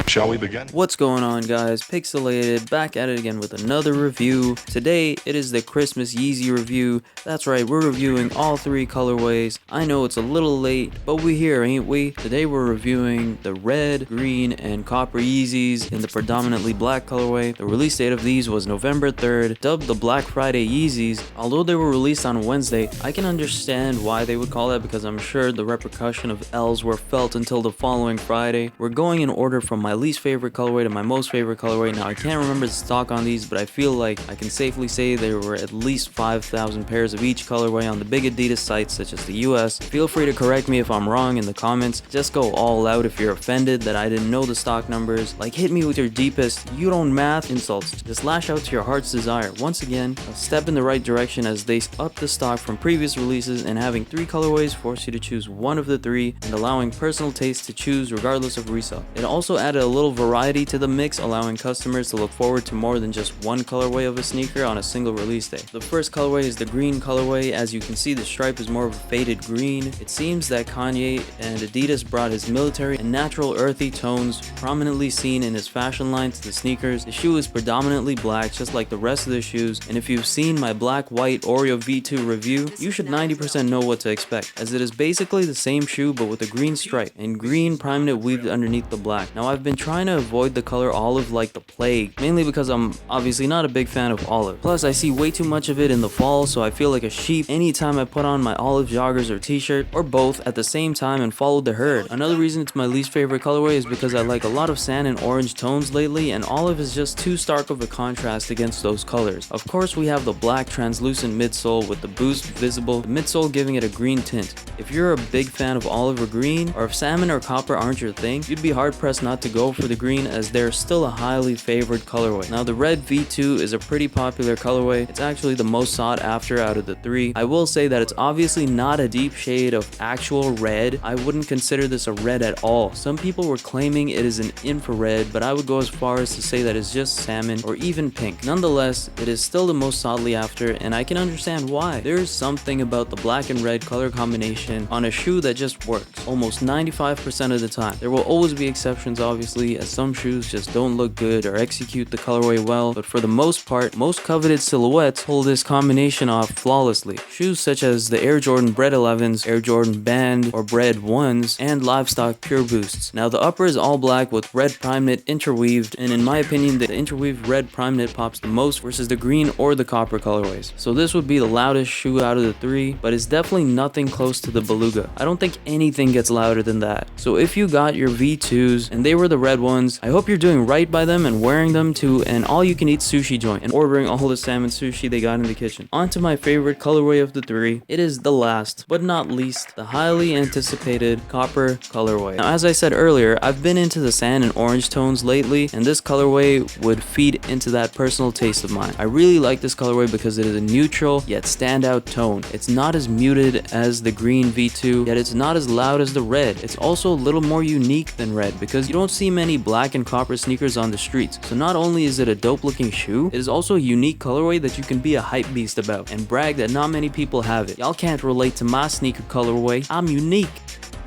Shall we begin? What's going on, guys? Pixelated, back at it again with another review. Today, it is the Christmas Yeezy review. That's right, we're reviewing all three colorways. I know it's a little late, but we're here, ain't we? Today, we're reviewing the red, green, and copper Yeezys in the predominantly black colorway. The release date of these was November 3rd, dubbed the Black Friday Yeezys. Although they were released on Wednesday, I can understand why they would call that because I'm sure the repercussion of L's were felt until the following Friday. We're going in order from my least favorite colorway to my most favorite colorway. Now, I can't remember the stock on these, but I feel like I can safely say there were at least 5,000 pairs of each colorway on the big Adidas sites such as the US. Feel free to correct me if I'm wrong in the comments. Just go all out if you're offended that I didn't know the stock numbers. Like, hit me with your deepest "you don't math" insults. Just lash out to your heart's desire. Once again, a step in the right direction as they upped the stock from previous releases, and having three colorways forced you to choose one of the three and allowing personal taste to choose regardless of resale. It also added a little variety to the mix, allowing customers to look forward to more than just one colorway of a sneaker on a single release day. The first colorway is the green colorway. As you can see, the stripe is more of a faded green. It seems that Kanye and Adidas brought his military and natural earthy tones prominently seen in his fashion line to the sneakers. The shoe is predominantly black, just like the rest of the shoes, and if you've seen my black-white Oreo V2 review, you should 90% know what to expect, as it is basically the same shoe but with a green stripe, and green prime knit weaved underneath the black. Now, I've been trying to avoid the color olive like the plague, mainly because I'm obviously not a big fan of olive. Plus, I see way too much of it in the fall, so I feel like a sheep anytime I put on my olive joggers or t-shirt, or both at the same time and followed the herd. Another reason it's my least favorite colorway is because I like a lot of sand and orange tones lately, and olive is just too stark of a contrast against those colors. Of course, we have the black translucent midsole with the boost visible, the midsole giving it a green tint. If you're a big fan of olive or green, or if salmon or copper aren't your thing, you'd be hard pressed not to go for the green, as they're still a highly favored colorway. Now, the red V2 is a pretty popular colorway. It's actually the most sought after out of the three. I will say that it's obviously not a deep shade of actual red. I wouldn't consider this a red at all. Some people were claiming it is an infrared, but I would go as far as to say that it's just salmon or even pink. Nonetheless, it is still the most soughtly after, and I can understand why. There's something about the black and red color combination on a shoe that just works almost 95% of the time. There will always be exceptions, obviously, as some shoes just don't look good or execute the colorway well, but for the most part, most coveted silhouettes pull this combination off flawlessly. Shoes such as the Air Jordan Bred 11s, Air Jordan Band or Bred 1s, and Livestock Pure Boosts. Now, the upper is all black with red prime knit interweaved, and in my opinion, the interweaved red prime knit pops the most versus the green or the copper colorways. So this would be the loudest shoe out of the three, but it's definitely nothing close to the Beluga. I don't think anything gets louder than that. So if you got your V2s and they were the red ones, I hope you're doing right by them and wearing them to an all-you-can-eat sushi joint and ordering all the salmon sushi they got in the kitchen. On to my favorite colorway of the three. It is the last, but not least, the highly anticipated copper colorway. Now, as I said earlier, I've been into the sand and orange tones lately, and this colorway would feed into that personal taste of mine. I really like this colorway because it is a neutral yet standout tone. It's not as muted as the green V2, yet it's not as loud as the red. It's also a little more unique than red because you don't see many black and copper sneakers on the streets. So not only is it a dope looking shoe, it is also a unique colorway that you can be a hype beast about and brag that not many people have it. Y'all can't relate to my sneaker colorway. I'm unique.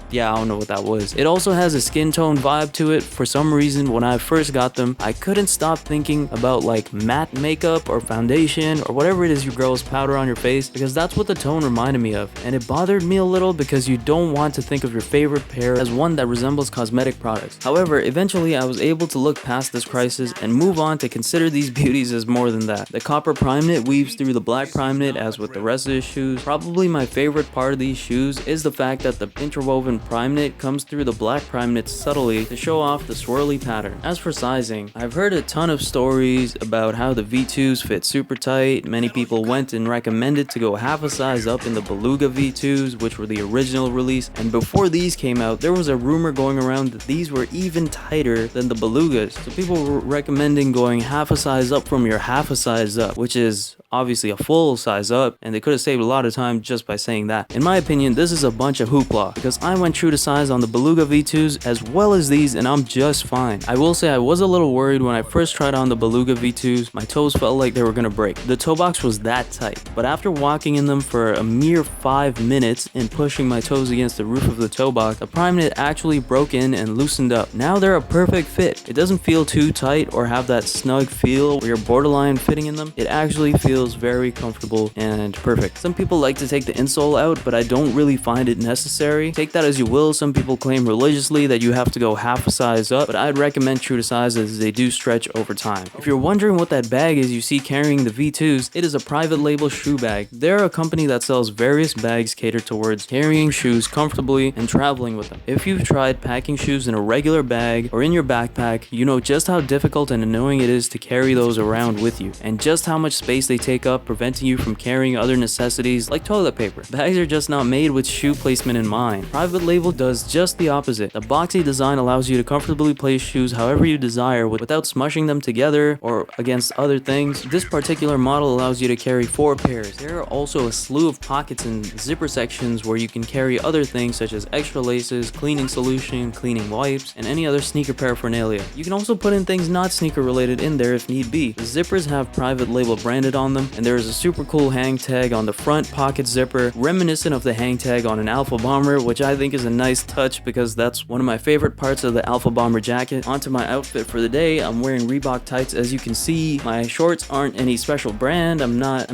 Yeah, I don't know what that was. It also has a skin tone vibe to it. For some reason, when I first got them, I couldn't stop thinking about like matte makeup or foundation or whatever it is you girls powder on your face, because that's what the tone reminded me of. And it bothered me a little because you don't want to think of your favorite pair as one that resembles cosmetic products. However, eventually I was able to look past this crisis and move on to consider these beauties as more than that. The copper prime knit weaves through the black prime knit as with the rest of the shoes. Probably my favorite part of these shoes is the fact that the interwoven prime knit comes through the black prime knit subtly to show off the swirly pattern. As for sizing, I've heard a ton of stories about how the V2s fit super tight. Many people went and recommended to go half a size up in the Beluga V2s, which were the original release, and before these came out, there was a rumor going around that these were even tighter than the Belugas. So people were recommending going half a size up from your half a size up, which is obviously a full size up, and they could have saved a lot of time just by saying that. In my opinion, this is a bunch of hoopla, because I went went true to size on the Beluga V2s as well as these, and I'm just fine. I will say I was a little worried when I first tried on the Beluga V2s. My toes felt like they were gonna break. The toe box was that tight, but after walking in them for a mere 5 minutes and pushing my toes against the roof of the toe box, the prime knit actually broke in and loosened up. Now they're a perfect fit. It doesn't feel too tight or have that snug feel where you're borderline fitting in them. It actually feels very comfortable and perfect. Some people like to take the insole out, but I don't really find it necessary. Take that as you will. Some people claim religiously that you have to go half a size up, but I'd recommend true to size as they do stretch over time. If you're wondering what that bag is you see carrying the V2s, it is a private label shoe bag. They're a company that sells various bags catered towards carrying shoes comfortably and traveling with them. If you've tried packing shoes in a regular bag or in your backpack, you know just how difficult and annoying it is to carry those around with you, and just how much space they take up, preventing you from carrying other necessities like toilet paper. Bags are just not made with shoe placement in mind. Private Label does just the opposite. The boxy design allows you to comfortably place shoes however you desire without smushing them together or against other things. This particular model allows you to carry 4 pairs. There are also a slew of pockets and zipper sections where you can carry other things such as extra laces, cleaning solution, cleaning wipes, and any other sneaker paraphernalia. You can also put in things not sneaker related in there if need be. The zippers have Private Label branded on them, and there is a super cool hang tag on the front pocket zipper, reminiscent of the hang tag on an Alpha Bomber, which I think is a nice touch because that's one of my favorite parts of the Alpha Bomber jacket. Onto my outfit for the day. I'm wearing Reebok tights. As you can see, my shorts aren't any special brand. I'm not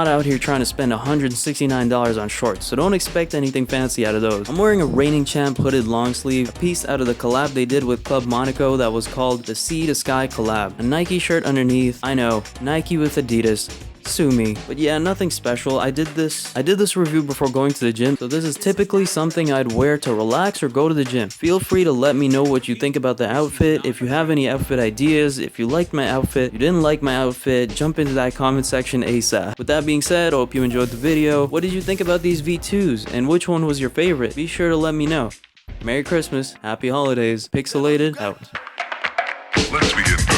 out here trying to spend $169 on shorts, so don't expect anything fancy out of those. I'm wearing a Reigning Champ hooded long sleeve, a piece out of the collab they did with Club Monaco that was called the Sea to Sky collab. A Nike shirt underneath. I know, Nike with Adidas. Sue me. But yeah, nothing special. I did this review before going to the gym, so this is typically something I'd wear to relax or go to the gym. Feel free to let me know what you think about the outfit. If you have any outfit ideas, if you liked my outfit, you didn't like my outfit, jump into that comment section ASAP. With that being said, I hope you enjoyed the video. What did you think about these V2s, and which one was your favorite? Be sure to let me know. Merry Christmas, Happy Holidays, Pixelated out. Let's begin.